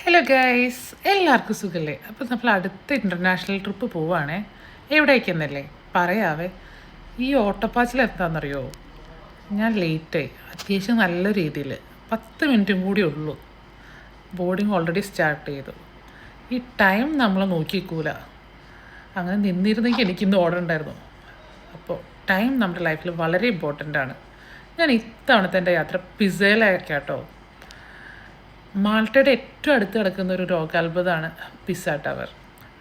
Hello guys, എല്ലാവർക്കും സുഖല്ലേ? അപ്പോൾ നമ്മൾ അടുത്ത ഇൻ്റർനാഷണൽ ട്രിപ്പ് പോവുകയാണേ. എവിടേക്കെന്നല്ലേ പറയാവേ. ഈ ഓട്ടപ്പാച്ചിൽ എന്താണെന്നറിയോ? ഞാൻ ലേറ്റായി, അത്യാവശ്യം നല്ല രീതിയിൽ 10 മിനിറ്റും കൂടി ഉള്ളൂ. ബോർഡിങ് ഓൾറെഡി സ്റ്റാർട്ട് ചെയ്തു. ഈ ടൈം നമ്മൾ നോക്കിക്കൂല. അങ്ങനെ നിന്നിരുന്നെങ്കിൽ എനിക്കിന്ന് ഓർഡർ ഉണ്ടായിരുന്നു. അപ്പോൾ ടൈം നമ്മുടെ ലൈഫിൽ വളരെ ഇമ്പോർട്ടൻ്റ് ആണ്. ഞാൻ ഇത്തവണത്തെ എൻ്റെ യാത്ര പിസയിലേക്കാട്ടോ. മാൾട്ടയുടെ ഏറ്റവും അടുത്ത് കിടക്കുന്ന ഒരു ലോകാത്ഭുതമാണ് പിസ്സ ടവർ.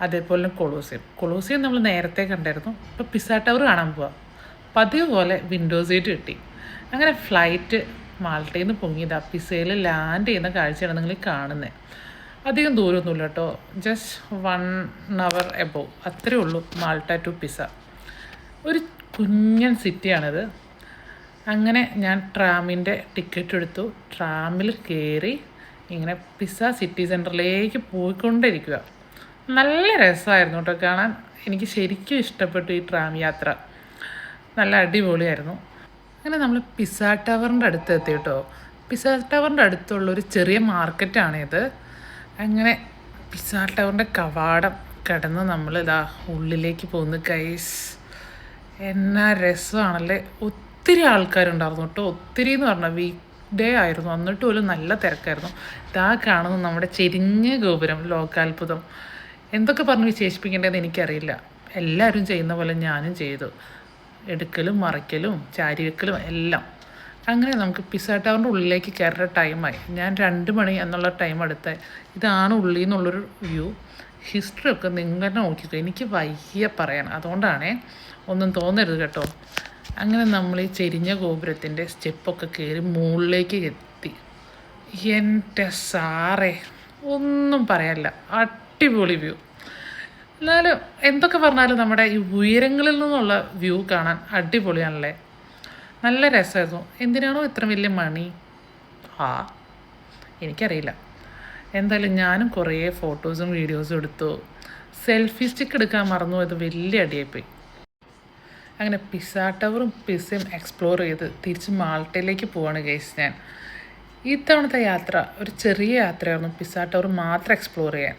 അതേപോലെ കൊളോസിയം നമ്മൾ നേരത്തെ കണ്ടായിരുന്നു. ഇപ്പോൾ പിസ്സ ടവർ കാണാൻ പോവാം. പതിവ് പോലെ വിൻഡോ സീറ്റ് കിട്ടി. അങ്ങനെ ഫ്ലൈറ്റ് മാൾട്ടയിൽ നിന്ന് പൊങ്ങിയതാ പിസ്സയിൽ ലാൻഡ് ചെയ്യുന്ന കാഴ്ചയാണ് നിങ്ങൾ കാണുന്നത്. അധികം ദൂരമൊന്നുമില്ല കേട്ടോ, ജസ്റ്റ് 1 hour എബോവ് അത്രയേ ഉള്ളൂ മാൾട്ട ടു പിസ്സ. ഒരു കുഞ്ഞൻ സിറ്റിയാണിത്. അങ്ങനെ ഞാൻ ട്രാമിൻ്റെ ടിക്കറ്റ് എടുത്തു. ട്രാമിൽ കയറി ഇങ്ങനെ പിസ്സ സിറ്റി സെൻറ്ററിലേക്ക് പോയിക്കൊണ്ടിരിക്കുക. നല്ല രസമായിരുന്നു കേട്ടോ കാണാൻ. എനിക്ക് ശരിക്കും ഇഷ്ടപ്പെട്ടു ഈ ട്രാം യാത്ര, നല്ല അടിപൊളിയായിരുന്നു. അങ്ങനെ നമ്മൾ പിസ്സ ടവറിൻ്റെ അടുത്ത് എത്തി കേട്ടോ. പിസ്സ ടവറിൻ്റെ അടുത്തുള്ളൊരു ചെറിയ മാർക്കറ്റാണിത്. അങ്ങനെ പിസ്സ ടവറിൻ്റെ കവാടം കടന്ന് നമ്മൾ ഇതാ ഉള്ളിലേക്ക് പോകുന്നു ഗൈസ്. എന്നാ രസമാണല്ലേ. ഒത്തിരി ആൾക്കാരുണ്ടായിരുന്നു കേട്ടോ. ഒത്തിരി എന്ന് പറഞ്ഞാൽ ഡേ ആയിരുന്നു, എന്നിട്ട് പോലും നല്ല തിരക്കായിരുന്നു. ഇതാ കാണുന്നു നമ്മുടെ ചെരിഞ്ഞ ഗോപുരം, ലോകാത്ഭുതം. എന്തൊക്കെ പറഞ്ഞ് വിശേഷിപ്പിക്കേണ്ടതെന്ന് എനിക്കറിയില്ല. എല്ലാവരും ചെയ്യുന്ന പോലെ ഞാനും ചെയ്തു. എടുക്കലും മറിക്കലും ചാരി വെക്കലും എല്ലാം. അങ്ങനെ നമുക്ക് പിസ്സ ടവറിൻ്റെ ഉള്ളിലേക്ക് കയറുന്ന ടൈമായി. ഞാൻ 2 മണി എന്നുള്ള ടൈം എടുത്താൽ ഇതാണ് ഉള്ളിൽ നിന്നുള്ളൊരു വ്യൂ. ഹിസ്റ്ററി ഒക്കെ നിങ്ങൾ നോക്കിക്കോ, എനിക്ക് വയ്യ പറയാൻ, അതുകൊണ്ടാണേ, ഒന്നും തോന്നരുത് കേട്ടോ. അങ്ങനെ നമ്മൾ ഈ ചെരിഞ്ഞ ഗോപുരത്തിൻ്റെ സ്റ്റെപ്പൊക്കെ കയറി മുകളിലേക്ക് എത്തി. എൻ്റെ സാറേ, ഒന്നും പറയാനില്ല, അടിപൊളി വ്യൂ. എന്നാലും എന്തൊക്കെ പറഞ്ഞാലും നമ്മുടെ ഈ ഉയരങ്ങളിൽ നിന്നുള്ള വ്യൂ കാണാൻ അടിപൊളിയാണല്ലേ. നല്ല രസമായിരുന്നു. എന്തിനാണോ ഇത്ര വലിയ മണി? എനിക്കറിയില്ല. എന്തായാലും ഞാനും കുറേ ഫോട്ടോസും വീഡിയോസും എടുത്തു. സെൽഫി സ്റ്റിക്ക് എടുക്കാൻ മറന്നു, അത് വലിയ അടിയായിപ്പോയി. അങ്ങനെ പിസ്സ ടവറും പിസ്സയും എക്സ്പ്ലോർ ചെയ്ത് തിരിച്ച് മാൾട്ടയിലേക്ക് പോവാണ് ഗൈസ്. ഞാൻ ഇത്തവണത്തെ യാത്ര ഒരു ചെറിയ യാത്രയായിരുന്നു, പിസ്സ ടവർ മാത്രം എക്സ്പ്ലോർ ചെയ്യാൻ.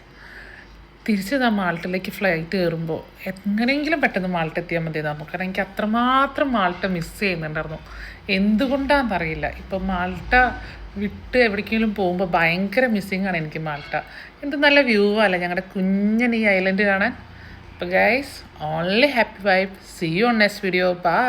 തിരിച്ച് മാൾട്ടയിലേക്ക് ഫ്ലൈറ്റ് കയറുമ്പോൾ എങ്ങനെയെങ്കിലും പെട്ടെന്ന് മാൾട്ട എത്തിയാൽ മതിയെന്നായിരുന്നു. കാരണം എനിക്ക് അത്രമാത്രം മാൾട്ട മിസ് ചെയ്യുന്നുണ്ടായിരുന്നു. എന്തുകൊണ്ടാണെന്നറിയില്ല. ഇപ്പം മാൾട്ട വിട്ട് എവിടേക്കെങ്കിലും പോകുമ്പോൾ ഭയങ്കര മിസ്സിങ്ങാണ് എനിക്ക് മാൾട്ട. എന്ത് നല്ല വ്യൂ അല്ല ഞങ്ങളുടെ കുഞ്ഞൻ ഈ ഐലൻഡ് കാണാൻ. അപ്പോൾ guys, only happy vibe. See you on next video. Bye.